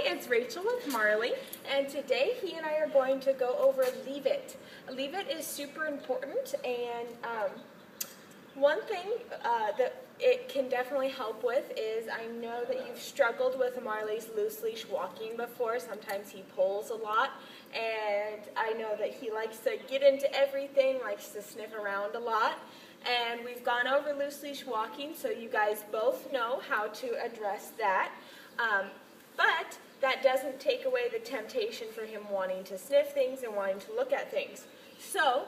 it's Rachel with Marley, and today he and I are going to go over Leave It. Leave It is super important, and one thing that it can definitely help with is, I know that you've struggled with Marley's loose leash walking before. Sometimes he pulls a lot, and I know that he likes to get into everything, likes to sniff around a lot. And we've gone over loose leash walking, so you guys both know how to address that. But that doesn't take away the temptation for him wanting to sniff things and wanting to look at things. So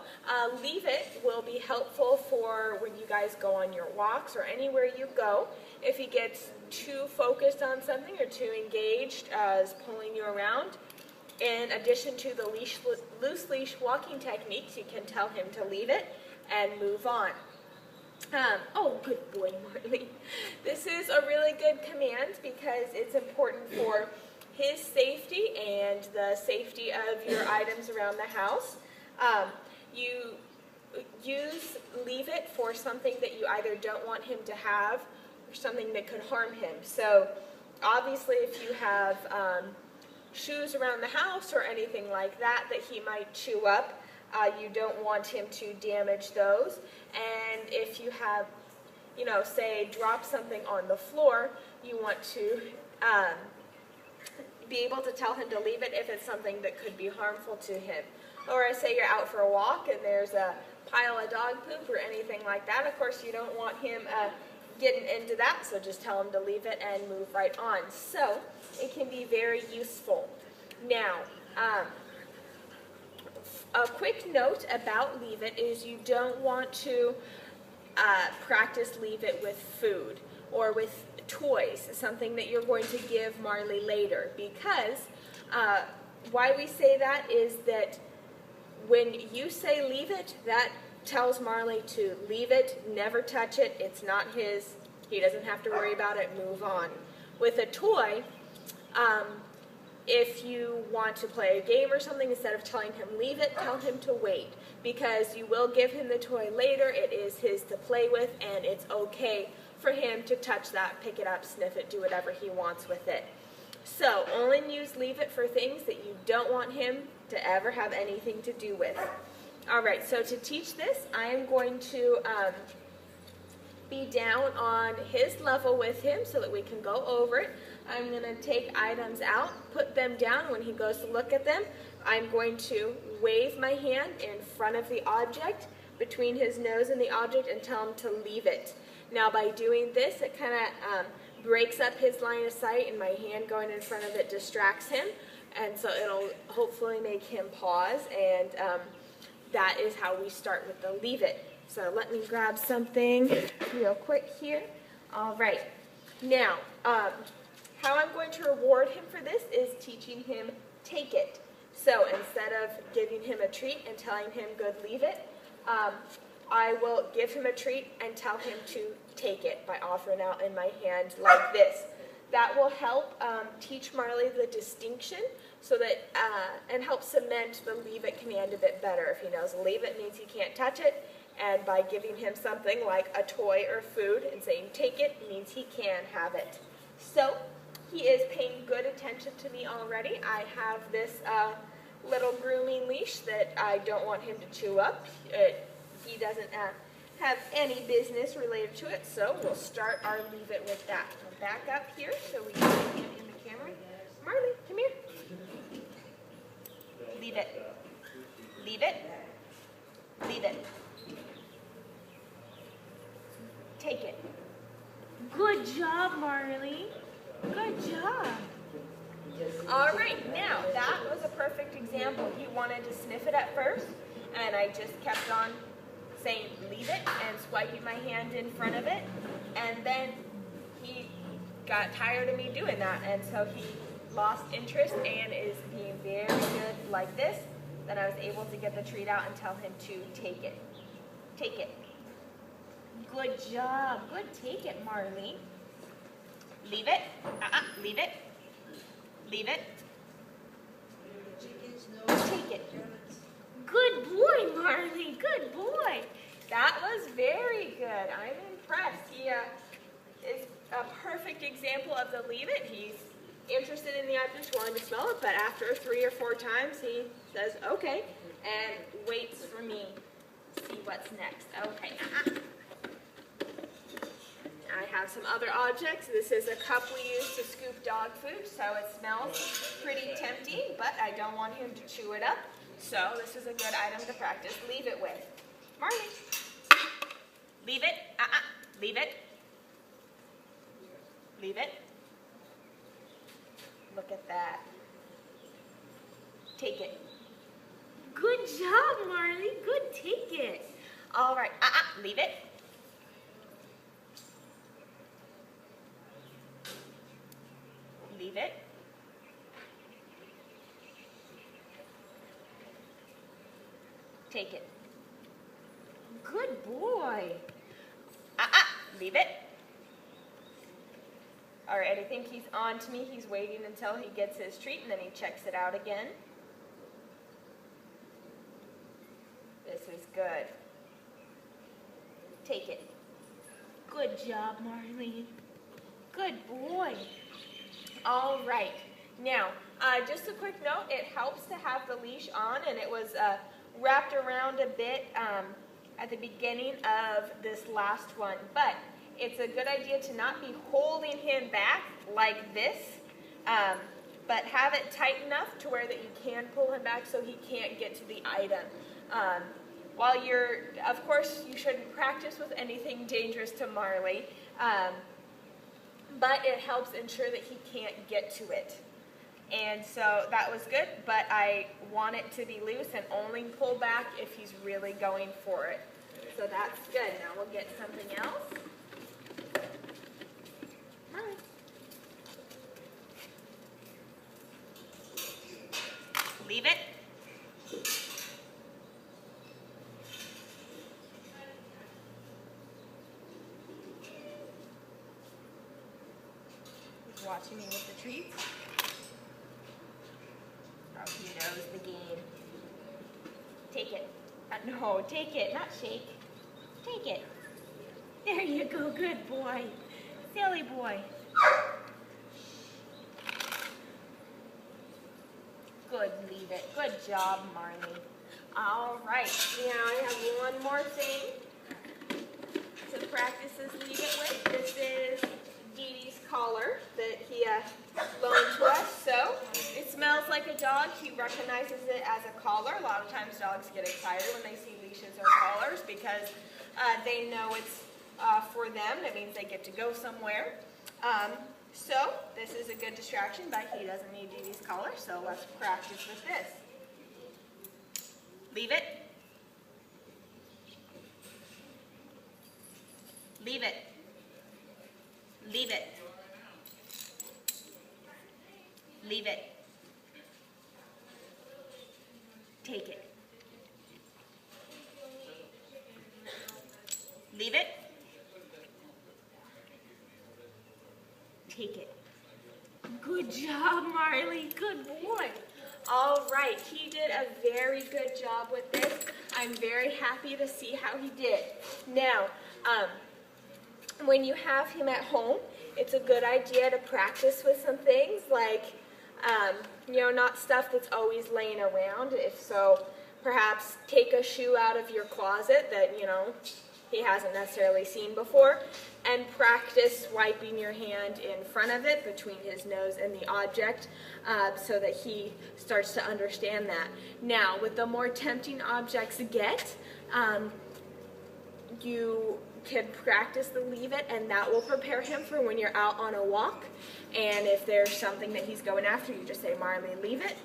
Leave It will be helpful for when you guys go on your walks or anywhere you go. If he gets too focused on something or too engaged as pulling you around, in addition to the loose leash walking techniques, you can tell him to leave it and move on. Oh, good boy, Marley. This is a really good command because it's important for his safety and the safety of your items around the house. You leave it for something that you either don't want him to have or something that could harm him. So obviously if you have shoes around the house or anything like that that he might chew up, you don't want him to damage those. And if you have, say drop something on the floor, you want to be able to tell him to leave it if it's something that could be harmful to him. Or I say you're out for a walk and there's a pile of dog poop or anything like that. Of course, you don't want him getting into that, so just tell him to leave it and move right on. So it can be very useful. Now, a quick note about Leave It is you don't want to practice Leave It with food or with toys, something that you're going to give Marley later, because why we say that is that when you say leave it, that tells Marley to leave it, never touch it, it's not his, he doesn't have to worry about it, move on. With a toy, if you want to play a game or something, instead of telling him leave it, tell him to wait, because you will give him the toy later, it is his to play with, and it's okay for him to touch that, pick it up, sniff it, do whatever he wants with it. So only use Leave It for things that you don't want him to ever have anything to do with. Alright, so to teach this, I am going to be down on his level with him so that we can go over it. I'm going to take items out, put them down. When he goes to look at them, I'm going to wave my hand in front of the object, between his nose and the object, and tell him to leave it. Now by doing this, it kind of breaks up his line of sight, and my hand going in front of it distracts him, and so it'll hopefully make him pause, and that is how we start with the Leave It. So let me grab something real quick here. All right. Now, how I'm going to reward him for this is teaching him Take It. So instead of giving him a treat and telling him good leave it, I will give him a treat and tell him to take it by offering out in my hand like this. That will help teach Marley the distinction, so that and help cement the Leave It command a bit better. If he knows leave it means he can't touch it, and by giving him something like a toy or food and saying take it means he can have it. So he is paying good attention to me already. I have this little grooming leash that I don't want him to chew up. He doesn't have any business related to it, so we'll start our Leave It with that. I'll back up here so we can see him in the camera. Marley, come here. Leave it. Leave it. Leave it. Take it. Good job, Marley. Good job. All right, now that was a perfect example. He wanted to sniff it at first, and I just kept on saying leave it and swiping my hand in front of it, and then he got tired of me doing that, and so he lost interest and is being very good like this. Then I was able to get the treat out and tell him to take it. Take it. Good job. Good. Take it, Marley. Leave it. Leave it. Leave it. Take it. Good boy, Marley. Good boy. That was very good. I'm impressed. He is a perfect example of the Leave It. He's interested in the object, wanting to smell it, but after 3 or 4 times, he says, okay, and waits for me to see what's next. Okay, I have some other objects. This is a cup we use to scoop dog food, so it smells pretty tempting, but I don't want him to chew it up, so this is a good item to practice leave it with. Marley, leave it, leave it, leave it. Look at that. Take it. Good job, Marley. Good, take it. All right, leave it. Leave it. Take it. Good boy. Leave it. All right, I think he's on to me. He's waiting until he gets his treat, and then he checks it out again. This is good. Take it. Good job, Marley. Good boy. All right. Now, just a quick note, it helps to have the leash on, and it was wrapped around a bit at the beginning of this last one, but it's a good idea to not be holding him back like this, but have it tight enough to where that you can pull him back so he can't get to the item. While you're, of course, you shouldn't practice with anything dangerous to Marley, but it helps ensure that he can't get to it. And so that was good, but I want it to be loose and only pull back if he's really going for it. So that's good. Now we'll get something else. Marley. Leave it. He's watching me with the treats. Oh, he knows the game. Take it. No, take it, not shake. Take it. There you go, good boy. Silly boy. Good, leave it. Good job, Marley. All right, now I have one more thing to practice this leave it with. This is Dee Dee's collar that he loaned to us. So it smells like a dog. He recognizes it as a collar. A lot of times dogs get excited when they see leashes or collars because they know it's for them. It means they get to go somewhere. So this is a good distraction, but he doesn't need Dee Dee's collar, so let's practice with this. Leave it. Leave it. Leave it. Leave it. Take it. Leave it. Take it. Good job, Marley. Good boy. All right, he did a very good job with this. I'm very happy to see how he did. Now, when you have him at home, it's a good idea to practice with some things like, not stuff that's always laying around. If so, perhaps take a shoe out of your closet that, he hasn't necessarily seen before, and practice wiping your hand in front of it between his nose and the object so that he starts to understand that. Now, with the more tempting objects get, you can practice the leave it, and that will prepare him for when you're out on a walk. And if there's something that he's going after, you just say, Marley, leave it,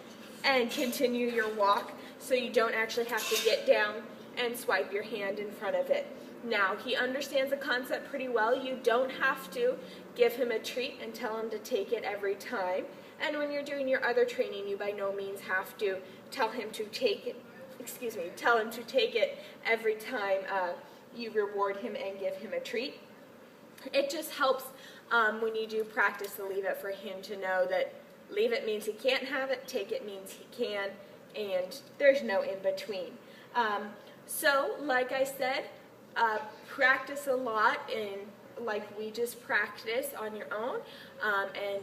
and continue your walk so you don't actually have to get down and swipe your hand in front of it. Now, he understands the concept pretty well. You don't have to give him a treat and tell him to take it every time. And when you're doing your other training, you by no means have to tell him to take it, tell him to take it every time you reward him and give him a treat. It just helps when you do practice the leave it for him to know that leave it means he can't have it, take it means he can, and there's no in between. So, like I said, practice a lot, and like we just practice on your own, and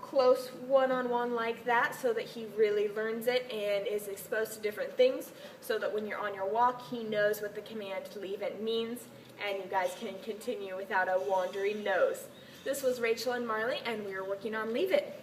close one-on-one like that, so that he really learns it and is exposed to different things, so that when you're on your walk, he knows what the command leave it means, and you guys can continue without a wandering nose. This was Rachel and Marley, and we were working on Leave It.